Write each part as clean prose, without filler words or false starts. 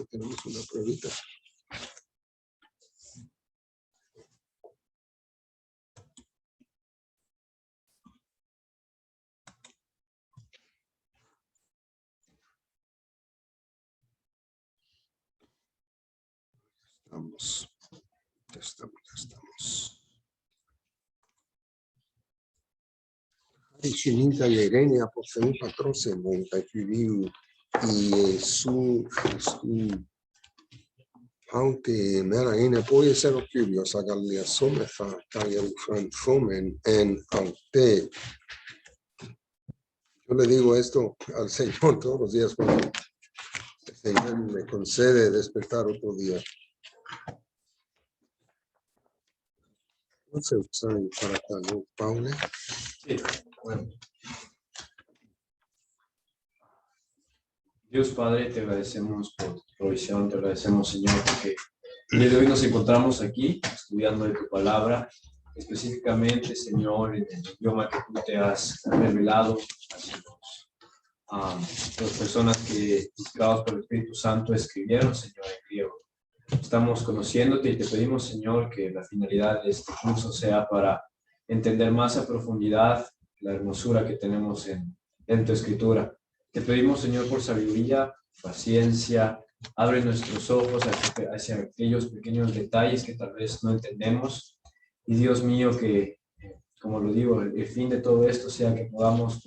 Tenemos una pruebita. Estamos. Scininta e Irene a possono patrose monta più su anche mera ine poi essere più io sa gallia somme fa taglia fomen en ante. Yo le digo esto al Señor todos los días cuando el Señor me concede despertar otro día. No se usa para acá, ¿no, Paula? Sí, bueno. Dios Padre, te agradecemos por tu provisión, te agradecemos, Señor, porque el día de hoy nos encontramos aquí estudiando de tu palabra, específicamente, Señor, en el idioma que tú te has revelado a las personas que, inspirados por el Espíritu Santo, escribieron, Señor, en griego. Estamos conociéndote y te pedimos, Señor, que la finalidad de este curso sea para entender más a profundidad la hermosura que tenemos en tu Escritura. Te pedimos, Señor, por sabiduría, paciencia, abre nuestros ojos hacia aquellos pequeños detalles que tal vez no entendemos. Y Dios mío, que, como lo digo, el fin de todo esto sea que podamos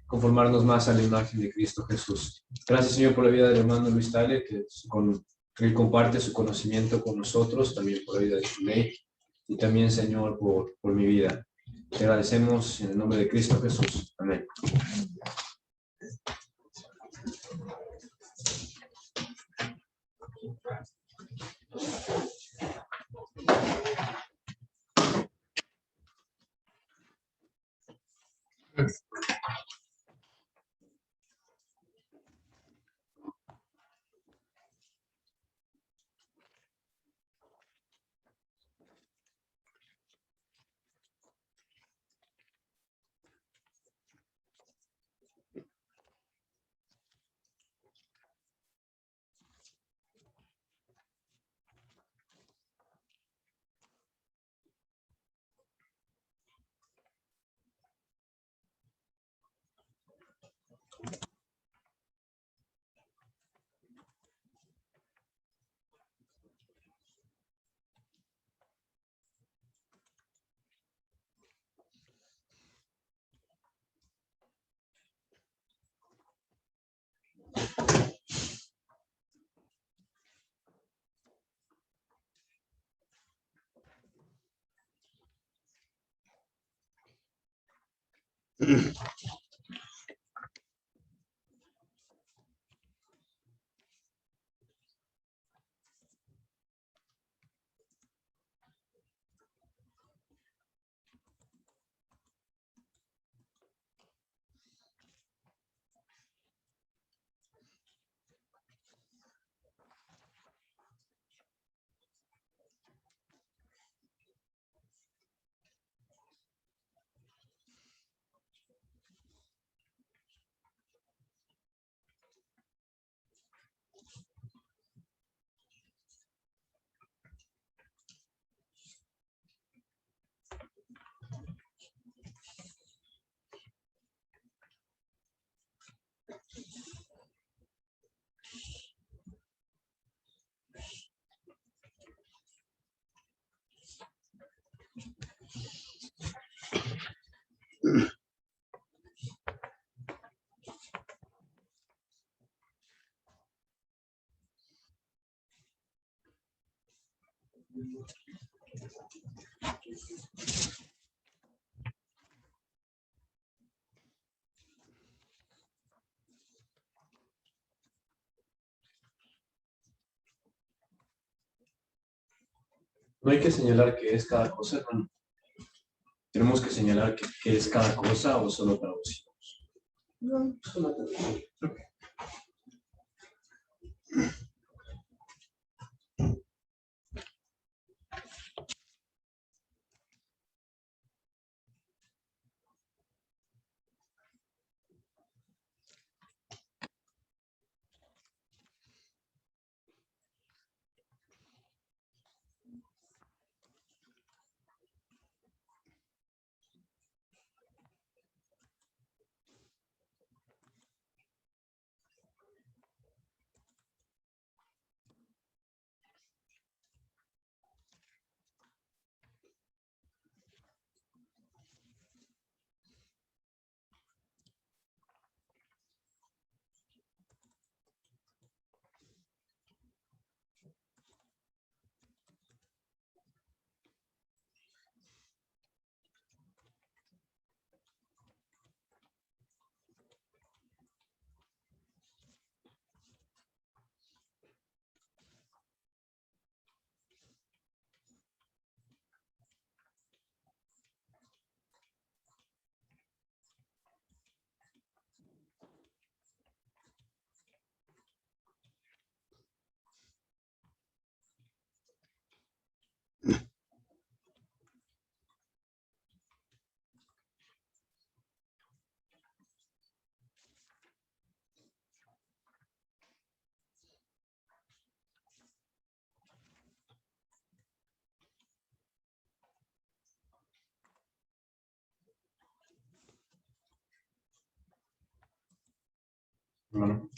conformarnos más a la imagen de Cristo Jesús. Gracias, Señor, por la vida del hermano Luis Tyler, que él comparte su conocimiento con nosotros, también por la vida de su ley, y también, Señor, por mi vida. Te agradecemos en el nombre de Cristo Jesús. Amén. No hay que señalar qué es cada cosa, no. Tenemos que señalar qué es cada cosa o solo traducimos. No, solo traducimos. Okay. hermano.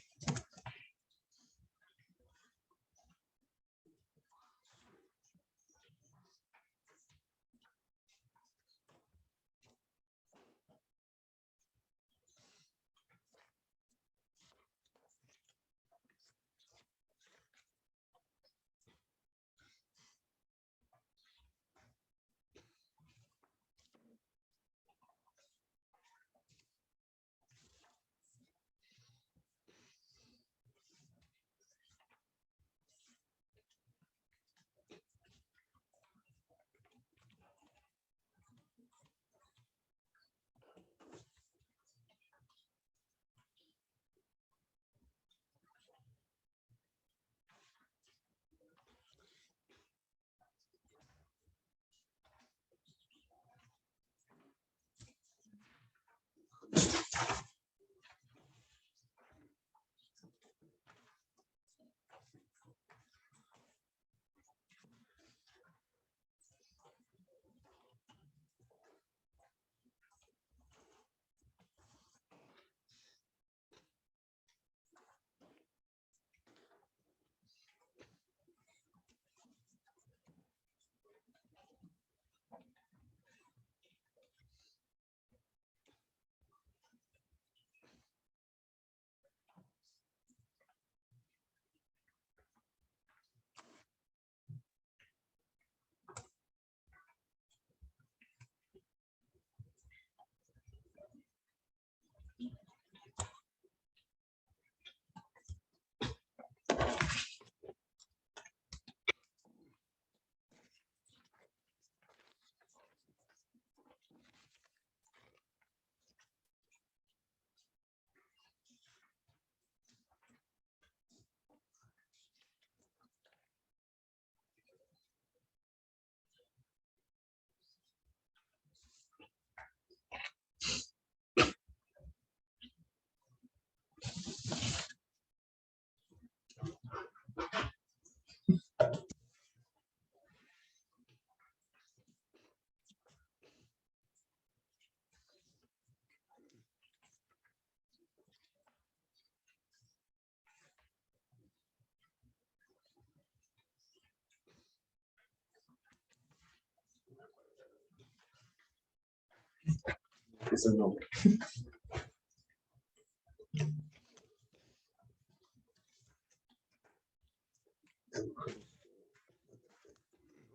Es el nombre.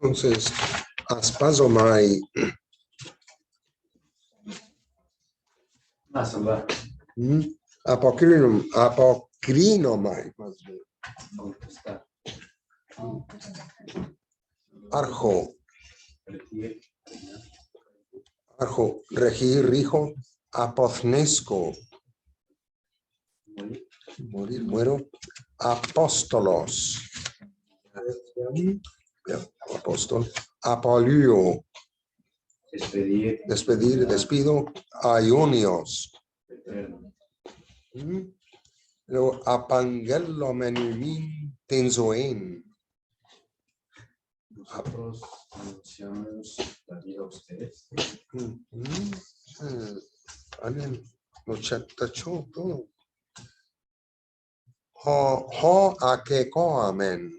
Entonces, aspazomai, Salvar. apocrinomai, más bien. Contestar. Arjo, Refiere. arjo, regir, rijo, apoznesco, Morir. morir, muero, apóstolos, apóstol, apolio, Despedir. despedir, despido, aionios. Eterno. Luego, apangelomenumin tenzoen. Nosotros anunciamos la vida a ustedes. Alguien lo tachó todo. Ho a que coamen.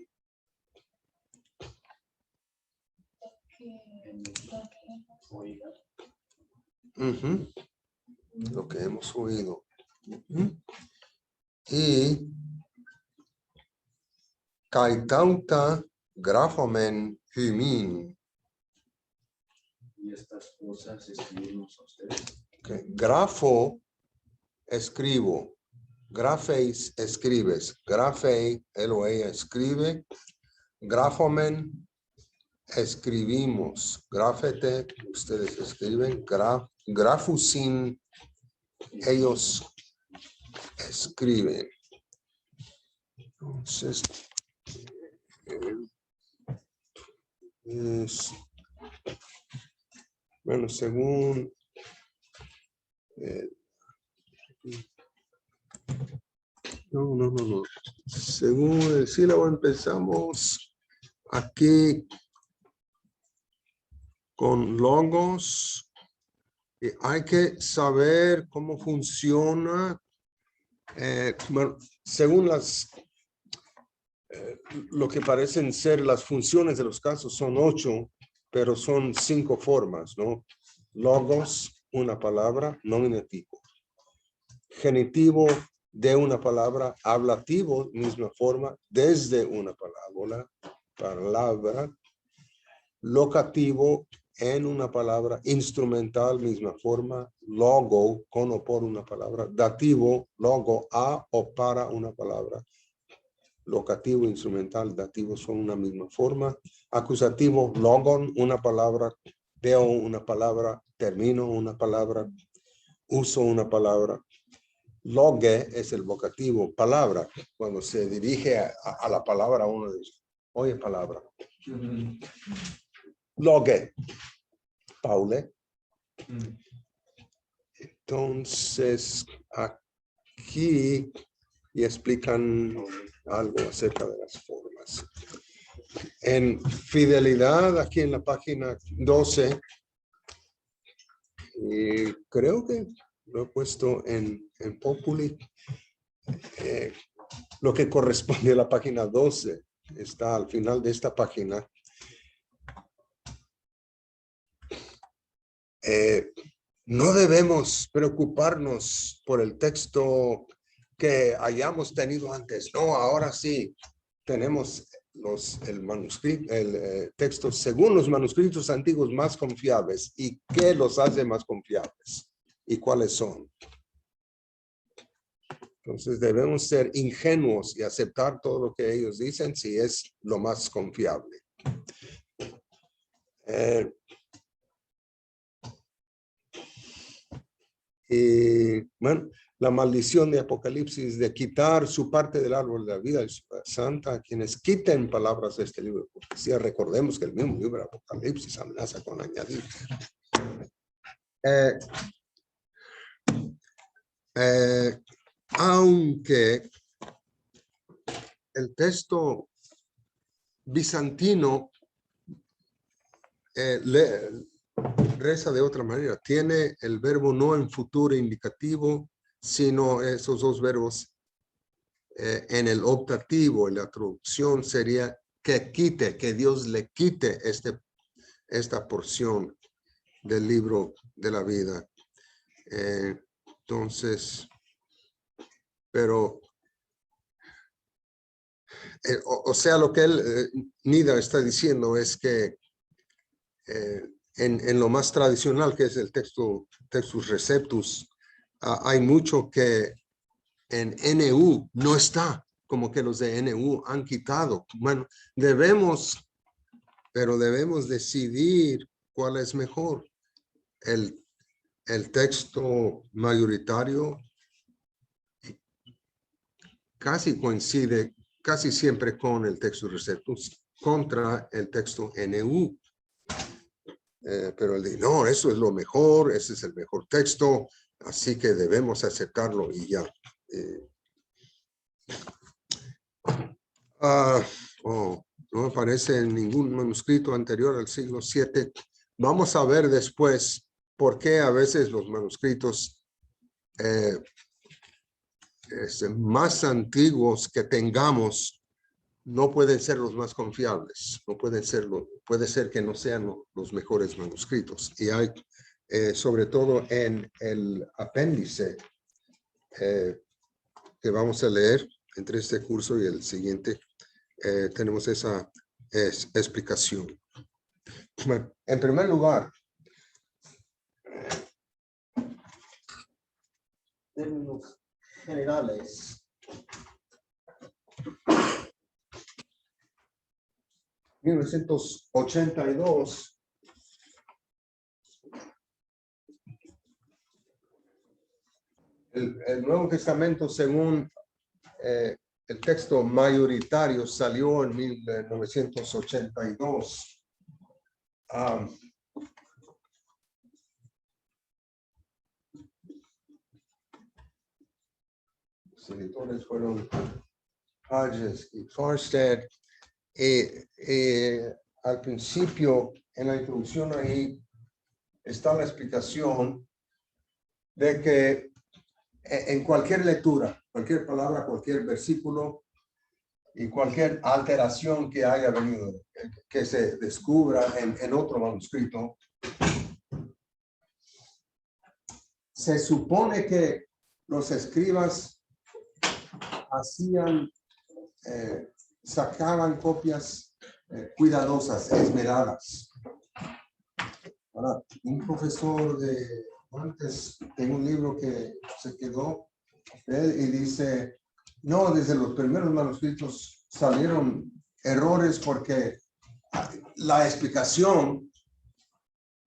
Oiga. Lo que hemos oído. Y kaitauta grafomen humin. Y estas cosas escribimos a ustedes. Okay. Grafo, escribo. Grafeis, escribes. Grafei, él o ella escribe. Grafomen, escribimos. Grafete, ustedes escriben. Grafusin, ellos escriben. Entonces, bueno, según no. Según el sílabo empezamos aquí con logos. Y hay que saber cómo funciona Bueno, según lo que parecen ser las funciones de los casos son 8, pero son 5 formas, ¿no? Logos, una palabra, nominativo. Genitivo de una palabra, ablativo, misma forma, desde una palabra, locativo en una palabra, instrumental, misma forma, logo, con o por una palabra, dativo, logo, a o para una palabra, locativo, instrumental, dativo son una misma forma, acusativo, logon, una palabra, deo, una palabra, termino, una palabra, uso, una palabra. Loge es el vocativo, palabra, cuando se dirige a la palabra uno dice, oye palabra. Loge, Paule. Entonces, aquí y explican algo acerca de las formas. En fidelidad, aquí en la página 12, y creo que lo he puesto en Populi, lo que corresponde a la página 12, está al final de esta página. No debemos preocuparnos por el texto que hayamos tenido antes. No, ahora sí tenemos el texto según los manuscritos antiguos más confiables. ¿Y qué los hace más confiables? ¿Y cuáles son? Entonces debemos ser ingenuos y aceptar todo lo que ellos dicen si es lo más confiable. Y bueno, la maldición de Apocalipsis de quitar su parte del árbol de la vida santa, quienes quiten palabras de este libro de profecía, recordemos que el mismo libro de Apocalipsis amenaza con añadir. Aunque el texto bizantino reza de otra manera, tiene el verbo no en futuro indicativo, sino esos dos verbos en el optativo, y la traducción sería que quite, que Dios le quite esta porción del libro de la vida. Entonces, pero, o sea, lo que Nida está diciendo es que en lo más tradicional que es el Textus Receptus, hay mucho que en NU no está, como que los de NU han quitado. Bueno, debemos decidir cuál es mejor. El texto mayoritario casi coincide casi siempre con el Textus Receptus contra el texto NU. Pero él dice, no, eso es lo mejor, ese es el mejor texto, así que debemos aceptarlo y ya. No aparece en ningún manuscrito anterior al siglo VII. Vamos a ver después por qué a veces los manuscritos más antiguos que tengamos no pueden ser los más confiables, no pueden serlo, puede ser que no sean los mejores manuscritos. Y hay, sobre todo en el apéndice que vamos a leer entre este curso y el siguiente, tenemos esa explicación. Bueno, en primer lugar, términos generales. En 1982, el Nuevo Testamento, según el texto mayoritario, salió en 1982. Los editores fueron Hodges y Farstad. Al principio, en la introducción ahí, está la explicación de que en cualquier lectura, cualquier palabra, cualquier versículo y cualquier alteración que haya venido, que se descubra en otro manuscrito, se supone que los escribas hacían, sacaban copias cuidadosas, esmeradas. Ahora, un profesor de antes, tengo un libro que se quedó y dice, no, desde los primeros manuscritos salieron errores porque la explicación,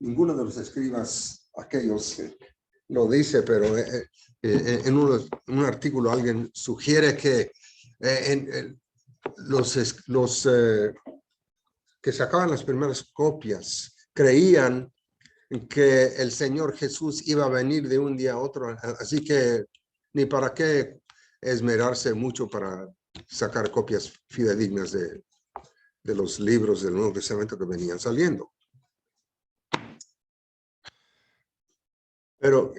ninguno de los escribas, aquellos lo dice, pero en un artículo alguien sugiere que los que sacaban las primeras copias creían que el Señor Jesús iba a venir de un día a otro, así que ni para qué esmerarse mucho para sacar copias fidedignas de los libros del Nuevo Testamento que venían saliendo. Pero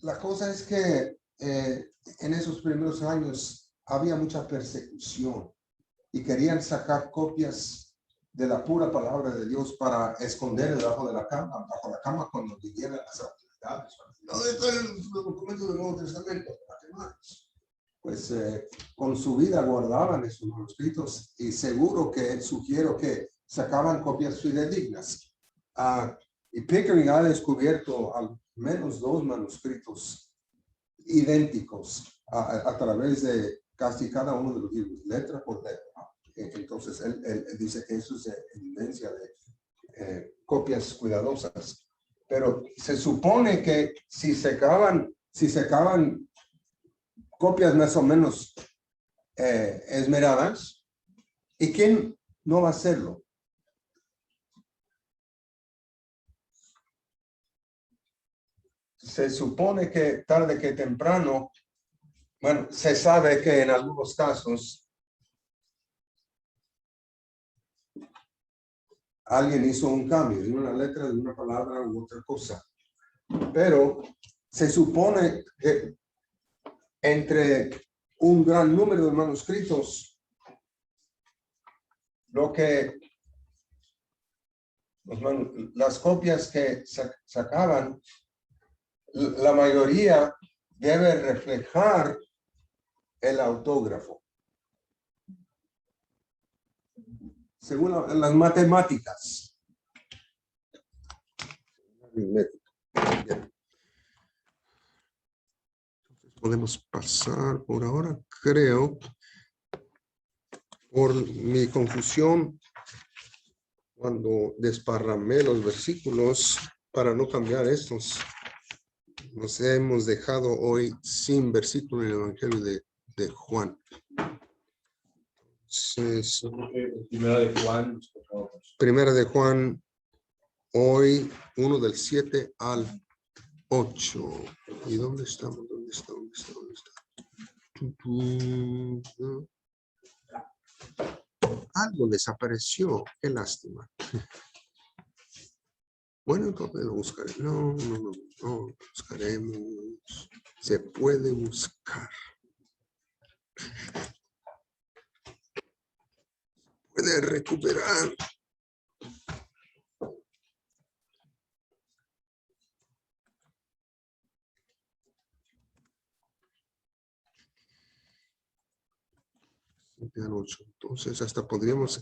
la cosa es que en esos primeros años había mucha persecución y querían sacar copias de la pura palabra de Dios para esconder debajo de la cama, bajo la cama cuando vinieran las autoridades. No, esto es el documento del Nuevo Testamento. Pues con su vida guardaban esos manuscritos y seguro que sugiero que sacaban copias fidedignas. Y Pickering ha descubierto al menos 2 manuscritos idénticos a través de casi cada uno de los libros, letra por letra. Entonces, él dice que eso es evidencia de copias cuidadosas. Pero se supone que si sacaban copias más o menos esmeradas, ¿y quién no va a hacerlo? Se supone que tarde que temprano, bueno, se sabe que en algunos casos alguien hizo un cambio de una letra, de una palabra u otra cosa. Pero se supone que entre un gran número de manuscritos, las copias que sacaban, la mayoría debe reflejar el autógrafo. Según las matemáticas. Podemos pasar por ahora, creo, por mi confusión cuando desparramé los versículos para no cambiar estos. Nos hemos dejado hoy sin versículo en el Evangelio de Juan. Entonces, Primera de Juan, hoy 1 del 7 al 8. ¿Y dónde estamos? ¿Dónde está? Algo desapareció. Qué lástima. Bueno, entonces lo buscaré. No, buscaremos. Se puede buscar. Puede recuperar. Entonces hasta podríamos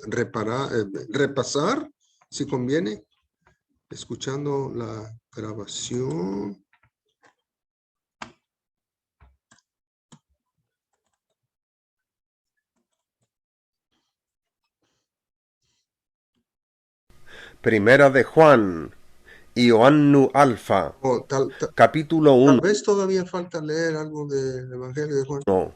repasar, si conviene, escuchando la grabación. Primera de Juan, Ioannu Alfa, capítulo 1. Tal vez todavía falta leer algo del Evangelio de Juan. No.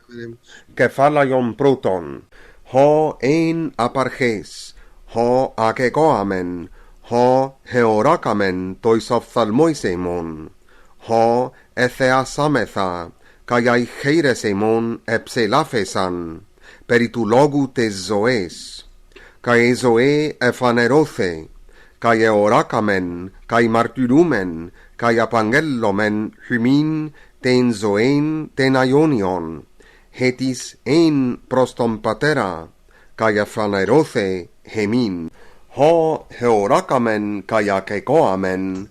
Kefalaion proton, ho ein aparches, ho akekoamen, ho heorakamen toisophthalmoisemon, ho etheasametha, kaiai heiresemon epselafesan, peritu logu tes zoes, kai zoe ephanerothe, kai eoracamen, kai martyrumen, kai apangellomen, hymin, ten zoen, ten aionion, hetis ein proston patera, kai aflanerothe, hemin, ho heoracamen, kai akekoamen,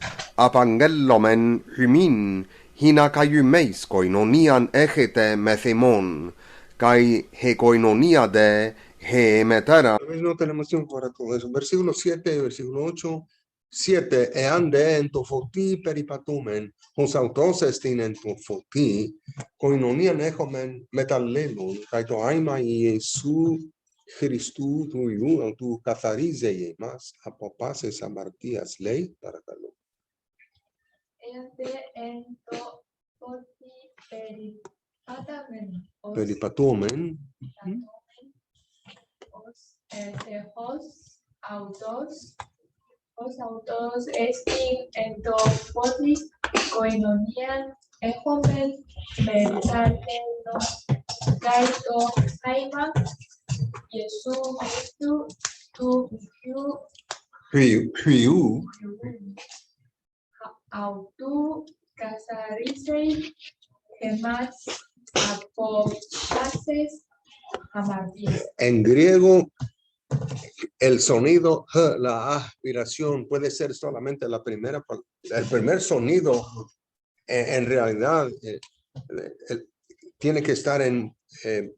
apangellomen, hymin, hina kai ymeis koinonian egete methemon, kai he koinonia de he metera. Tal vez no tenemos tiempo para todo eso. Versículo 7, versículo 8. 7. Ean de en tofoti peripatumen, hos autos estin en tofoti, koinonian echomen metallelon, kaito aima Iesu Christu tuiu, tu catharize yemas, apopases amartias lei para calo. Peripatumen. Os autos estin en to potis koinonian echomen metaleno kaito aima Iesu Christu tu Hiu. autu casarisei gemas apopases amartis. En griego, el sonido, la aspiración puede ser solamente el primer sonido. En realidad, tiene que estar en the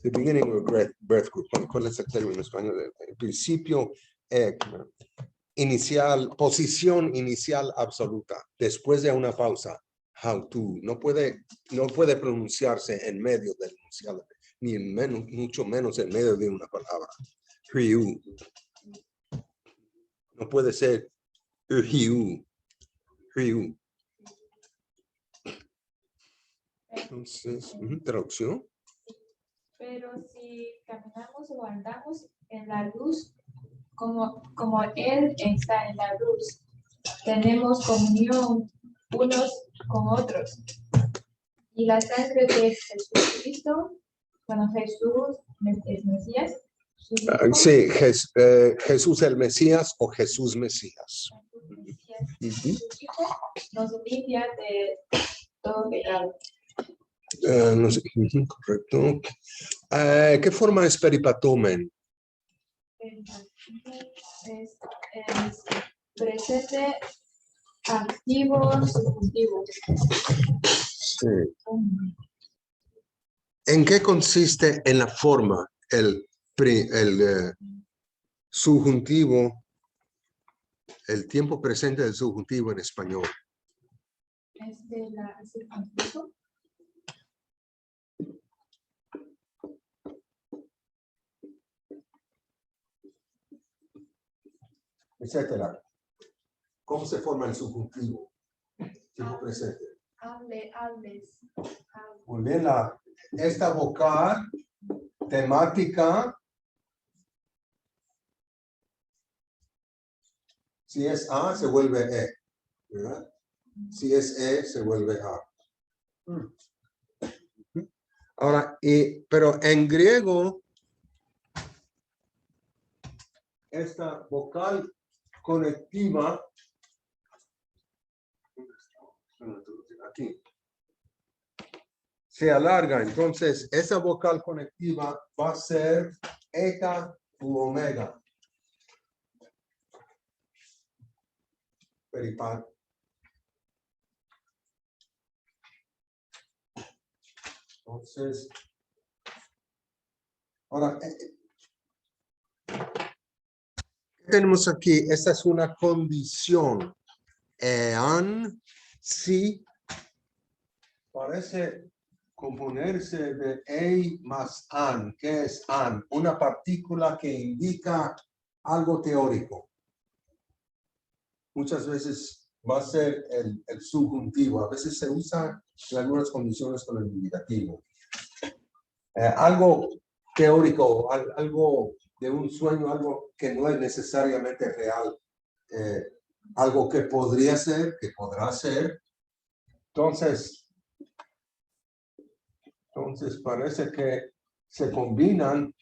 beginning of birth group. ¿Cuál es el término en español? El principio inicial, posición inicial absoluta. Después de una pausa, how to. No puede pronunciarse en medio del enunciado, ni mucho menos en medio de una palabra. Hiu. No puede ser hiu. Entonces, traducción. Pero si caminamos o andamos en la luz, como Él está en la luz, tenemos comunión unos con otros. Y la sangre de Jesucristo, cuando Jesús es Mesías, Sí, Jesús el Mesías o Jesús Mesías. su Hijo nos limpia de todo pecado. No sé, correcto. ¿Qué forma es peripatumen? Es presente activo subjuntivo. Sí. ¿En qué consiste en la forma el subjuntivo, el tiempo presente del subjuntivo en español? Es de la subjuntivo. Etcétera. ¿Cómo se forma el subjuntivo? Tiempo presente. Hables. Muy bien, esta vocal temática, si es A, se vuelve E, ¿verdad? Si es E, se vuelve A. Ahora, pero en griego, esta vocal conectiva, aquí, se alarga. Entonces, esa vocal conectiva va a ser eta u omega. Peripat. Entonces, ahora, ¿qué tenemos aquí? Esta es una condición. Ean, si, parece componerse de ei más an. ¿Qué es an? Una partícula que indica algo teórico. Muchas veces va a ser el subjuntivo. A veces se usa en algunas condiciones con el indicativo. Algo teórico, algo de un sueño, algo que no es necesariamente real. Algo que podría ser, que podrá ser. Entonces parece que se combinan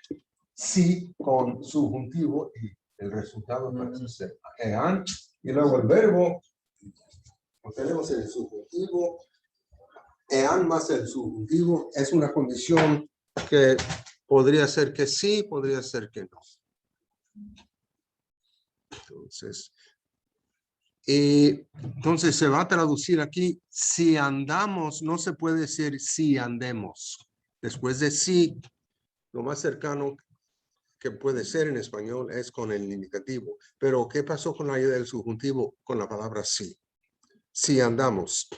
sí con subjuntivo y El resultado parece ser ean. Y luego el verbo, lo tenemos en el subjuntivo. Ean más el subjuntivo es una condición que podría ser que sí, podría ser que no. Entonces se va a traducir aquí, si andamos, no se puede decir si andemos. Después de sí, lo más cercano que puede ser en español es con el indicativo. Pero ¿qué pasó con la ayuda del subjuntivo con la palabra sí? Si andamos.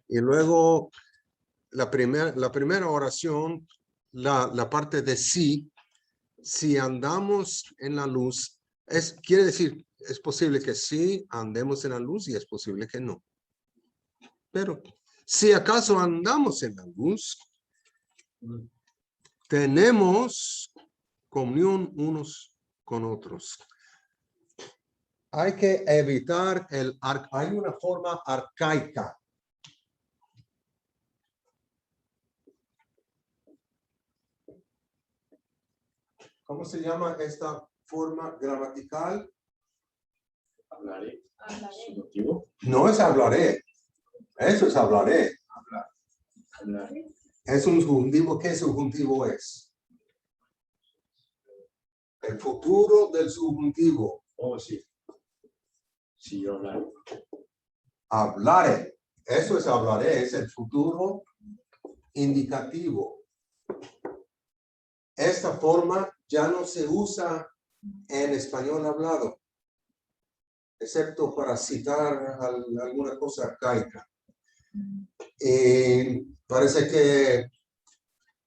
Y luego la primera oración, la parte de sí, si andamos en la luz, quiere decir, es posible que sí andemos en la luz y es posible que no. Pero si acaso andamos en la luz, tenemos comunión unos con otros. Hay que evitar hay una forma arcaica. ¿Cómo se llama esta forma gramatical? Hablaré. No es hablaré. Eso es hablaré. Hablaré. Es un subjuntivo. ¿Qué subjuntivo es? El futuro del subjuntivo. Oh, sí. Sí, yo hablaré. Hablaré. Eso es hablaré. Es el futuro indicativo. Esta forma ya no se usa en español hablado, excepto para citar alguna cosa arcaica. Parece que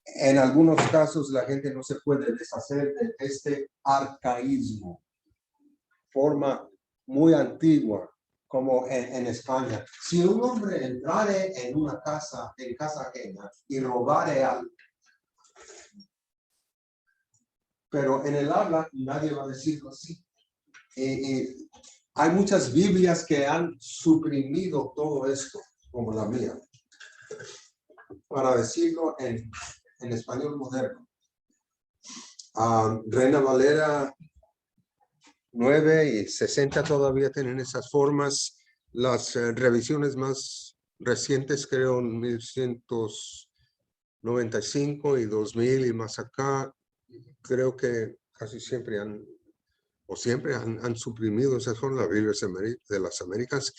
en algunos casos la gente no se puede deshacer de este arcaísmo, forma muy antigua, como en España. Si un hombre entrare en una casa, en casa ajena, y robare algo, pero en el habla nadie va a decirlo así. Hay muchas Biblias que han suprimido todo esto, como la mía, para decirlo en español moderno. Reina Valera 9 y 60 todavía tienen esas formas. Las revisiones más recientes, creo, en 1195 y 2000 y más acá, creo que casi siempre han suprimido. Esas son las Biblias de las Américas.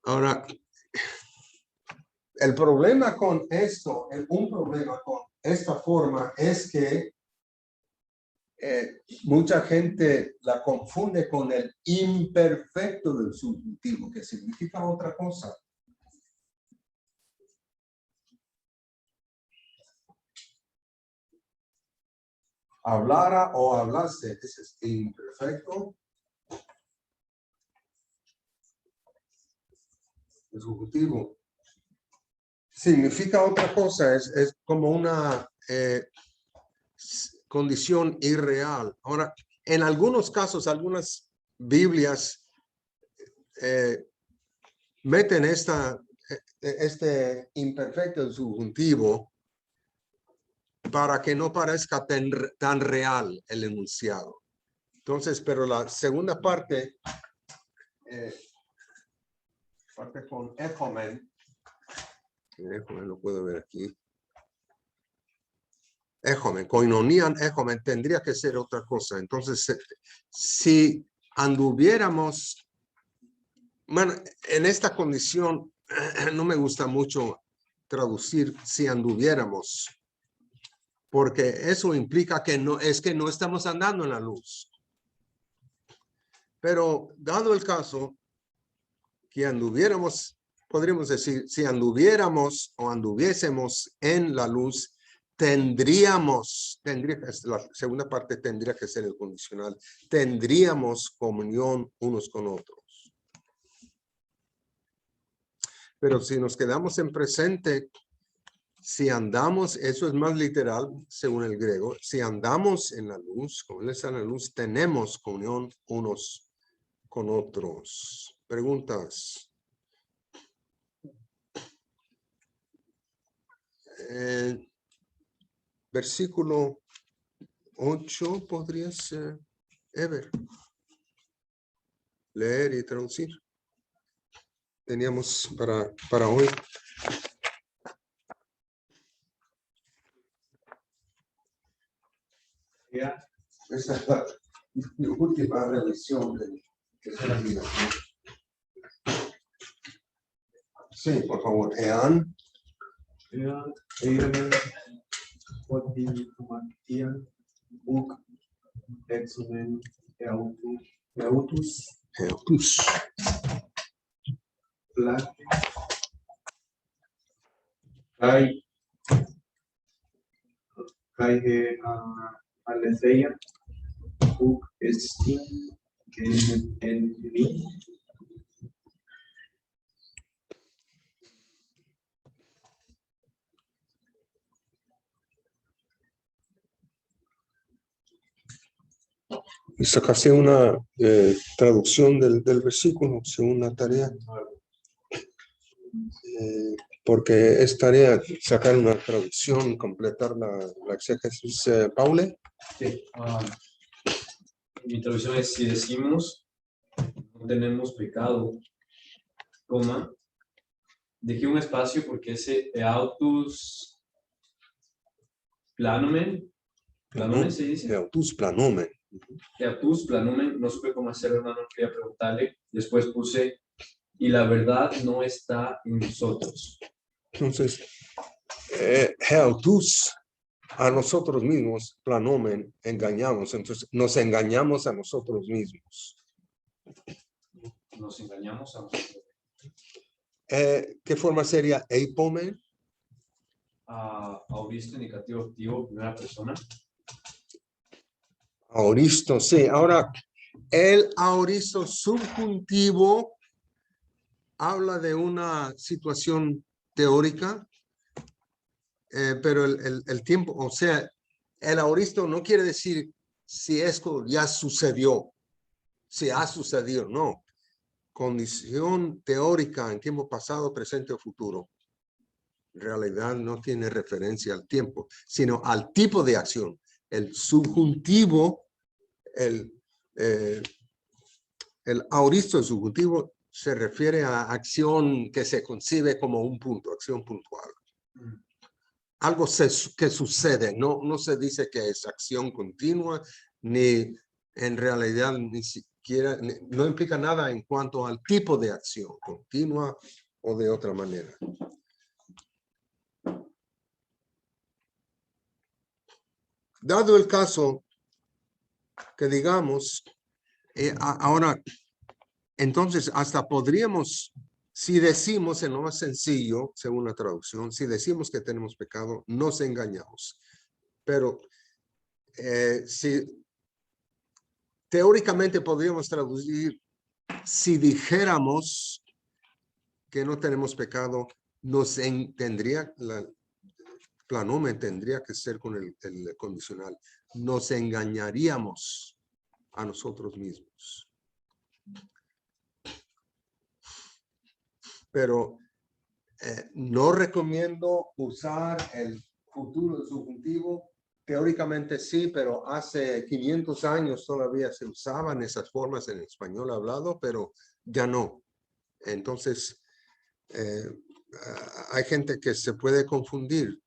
Ahora, el problema con esto, un problema con esta forma es que mucha gente la confunde con el imperfecto del subjuntivo, que significa otra cosa. Hablara o hablase, ese es imperfecto. El subjuntivo significa otra cosa, es como una condición irreal. Ahora, en algunos casos, algunas Biblias meten este imperfecto del subjuntivo para que no parezca tan real el enunciado. Entonces, pero la segunda parte, parte con ejomen, lo puedo ver aquí. Ejomen, koinonian ejomen, tendría que ser otra cosa. Entonces, si anduviéramos, bueno, en esta condición, no me gusta mucho traducir si anduviéramos, porque eso implica que no estamos andando en la luz. Pero dado el caso que anduviéramos, podríamos decir, si anduviéramos o anduviésemos en la luz, la segunda parte tendría que ser el condicional, tendríamos comunión unos con otros. Pero si nos quedamos en presente, si andamos, eso es más literal según el griego, si andamos en la luz, como Él está en la luz, tenemos comunión unos con otros. Preguntas. Versículo 8 podrías, Ever, leer y traducir. Teníamos para hoy. Ya. Esta es la última revisión de la vida. Sí, por favor. Ean. Ja, Ehren, Gott die Kommandieren, Bug, Exumen, Eutus, Eutus. Plag, Kai, Kai, Aletheia, Bug, Estin, en mí. Y sacaste una traducción del versículo según la tarea. Porque es tarea sacar una traducción, completar la exégesis. Paule. Sí, mi traducción es: si decimos no tenemos pecado, coma, dejé un espacio porque ese autus planomen se dice. Eutus planomen. Autus planomen, no supe cómo hacerlo, hermano, quería preguntarle. Después puse, y la verdad no está en nosotros. Entonces, Eutus, a nosotros mismos, planomen, engañamos. Entonces, nos engañamos a nosotros mismos. Nos engañamos a nosotros. ¿Qué forma sería eipomen? Auristo, indicativo activo, primera persona. Aoristo, sí. Ahora, el aoristo subjuntivo habla de una situación teórica, pero el tiempo, o sea, el aoristo no quiere decir si esto ya sucedió, si ha sucedido, no. Condición teórica en tiempo pasado, presente o futuro. En realidad no tiene referencia al tiempo, sino al tipo de acción. El subjuntivo, el aoristo subjuntivo se refiere a acción que se concibe como un punto, acción puntual. Algo que sucede, no se dice que es acción continua, ni en realidad ni siquiera, no implica nada en cuanto al tipo de acción, continua o de otra manera. Dado el caso que digamos, ahora, entonces hasta podríamos, si decimos en lo más sencillo, según la traducción, si decimos que tenemos pecado, nos engañamos. Pero si teóricamente podríamos traducir, si dijéramos que no tenemos pecado, tendría, la planomen tendría que ser con el condicional. Nos engañaríamos a nosotros mismos. Pero no recomiendo usar el futuro subjuntivo. Teóricamente sí, pero hace 500 años todavía se usaban esas formas en español hablado, pero ya no. Entonces, hay gente que se puede confundir.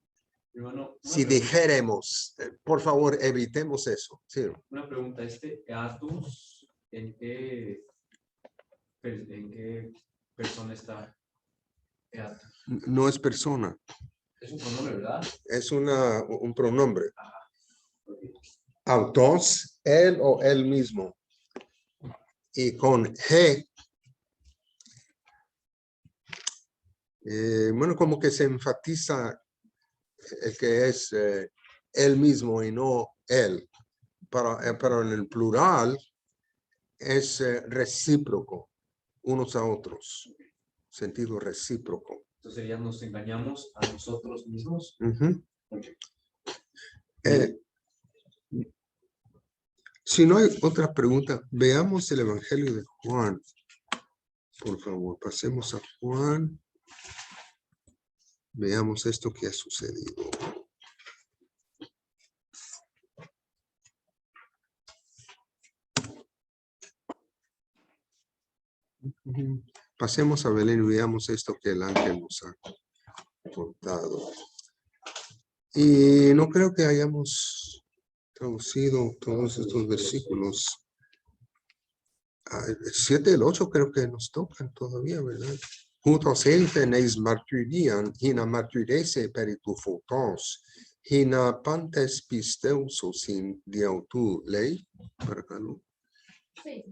Hermano, Si dijéramos, por favor, evitemos eso. Sí. Una pregunta, Atus, ¿en qué persona está Atus? No es persona. Es un pronombre, ¿verdad? Es un pronombre. Ajá. Okay. Autos, él o él mismo. Y con G, bueno, como que se enfatiza el que es él mismo y no él. Pero en el plural es recíproco, unos a otros. Sentido recíproco. Entonces ya nos engañamos a nosotros mismos. Okay. Si no hay otra pregunta, veamos el Evangelio de Juan. Por favor, pasemos a Juan. Veamos esto que ha sucedido. Pasemos a Belén y veamos esto que el ángel nos ha contado. Y no creo que hayamos traducido todos estos versículos. 7 y el 8 creo que nos tocan todavía, ¿verdad? Juntos tenéis martirian, hina martirese peritufotos, hina pantes pisteusos in diautu ley, para acá, ¿no? Sí.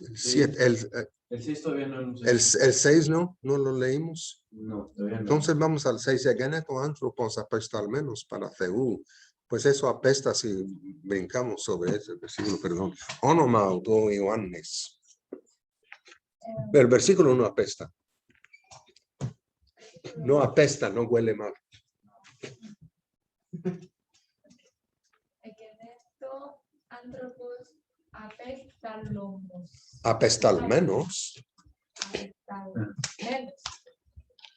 El 7, El 6 todavía no hemos el 6 no lo leímos. No, todavía no. Entonces vamos al 6, geneto antropos apesta al menos para Ceú. Pues eso apesta si brincamos sobre ese versículo, perdón. Onoma auto Ioannes. El versículo no apesta. No apesta, no huele mal. Egeneto antropos apestalomos. Apesta al menos. Apestalomos.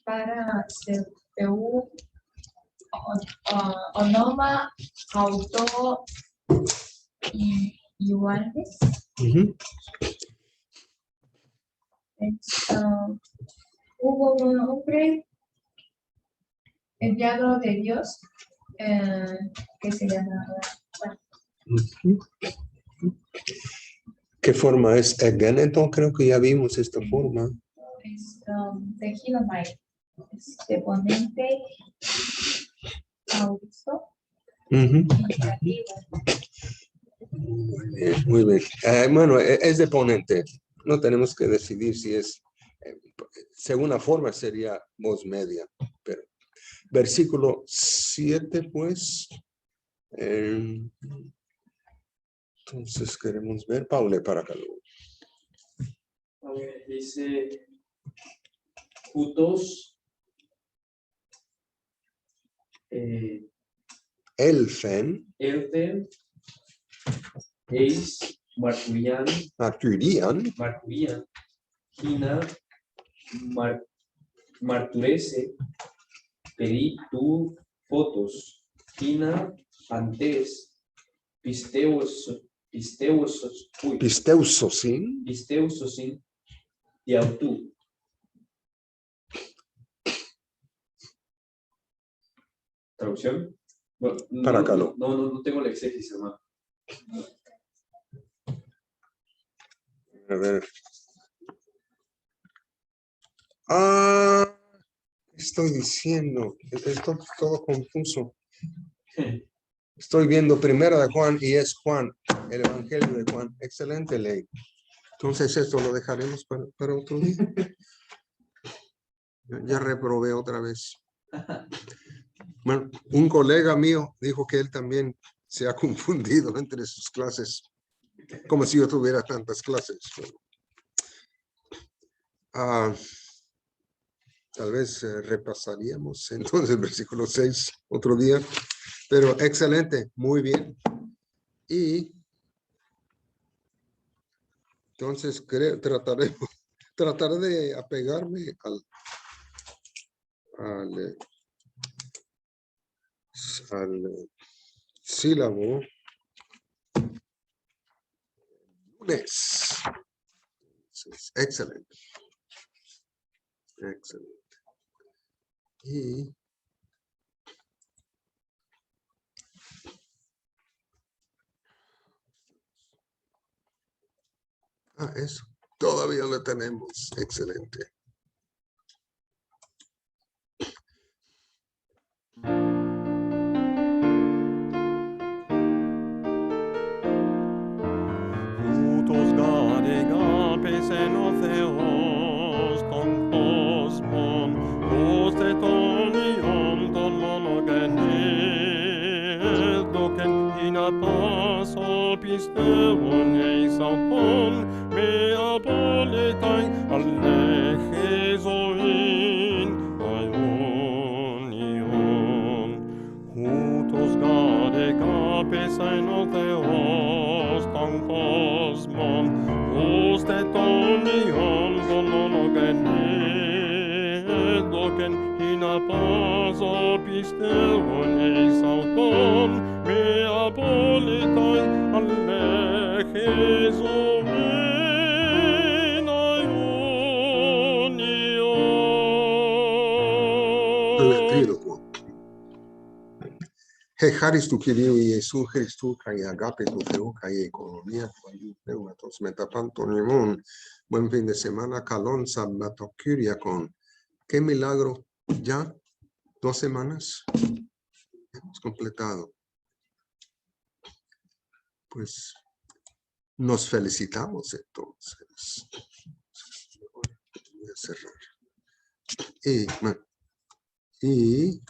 Para Ceú onoma auto y Ioannes. Hubo un hombre enviado de Dios que se llama ¿Qué forma es? Geneto, creo que ya vimos esta forma. de Ginomai, de ponente Augusto. Muy bien. Bueno, es de ponente. No tenemos que decidir si es, según la forma sería voz media. Pero versículo 7, pues. Entonces queremos ver, Paule, para acá. A ver, dice, Jutos, Elfen, Eis, Marturian, Hina, Marturese, Peritu, Fotos, Hina, Antes, Pisteusosin, Pisteusosin, Diautu. ¿Traducción? Para acá, no. No tengo la exégesis, hermano. A ver. Estoy diciendo, estoy todo confuso. Estoy viendo primero de Juan y es Juan, el Evangelio de Juan. Excelente ley. Entonces esto lo dejaremos para otro día. Ya reprobé otra vez. Bueno, un colega mío dijo que él también se ha confundido entre sus clases, como si yo tuviera tantas clases. Tal vez repasaríamos entonces el versículo 6 otro día, pero excelente, muy bien. Y entonces trataré de apegarme al sílabo lunes. Excelente. Excelente. Y eso. Todavía lo tenemos. Excelente. Ούτως γάρεγα εν ο Θεός των κόσμων, ώστε τον Υιόν τον μονογενέτοκεν εινα πάσο πιστεύων εἰς αυτόν με απόλυταν αλλέχε ζωήν αιώνιον. Ούτως γάρεγα εν ο Θεός των κόσμων, ώστε τον Υιόν τον μονογενέτοκεν εινα πάσο πιστεύων εἰς αυτόν με απόλυταν αλλέχε ζωήν αιώνιον. Hejaris tu querido y Jesús Cristo, que agape tu feo, que economía, neumatos, metapanto, limón. Buen fin de semana, calón, sabatocuria con. Qué milagro, ya 2 semanas hemos completado. Pues nos felicitamos entonces. Voy a cerrar. Y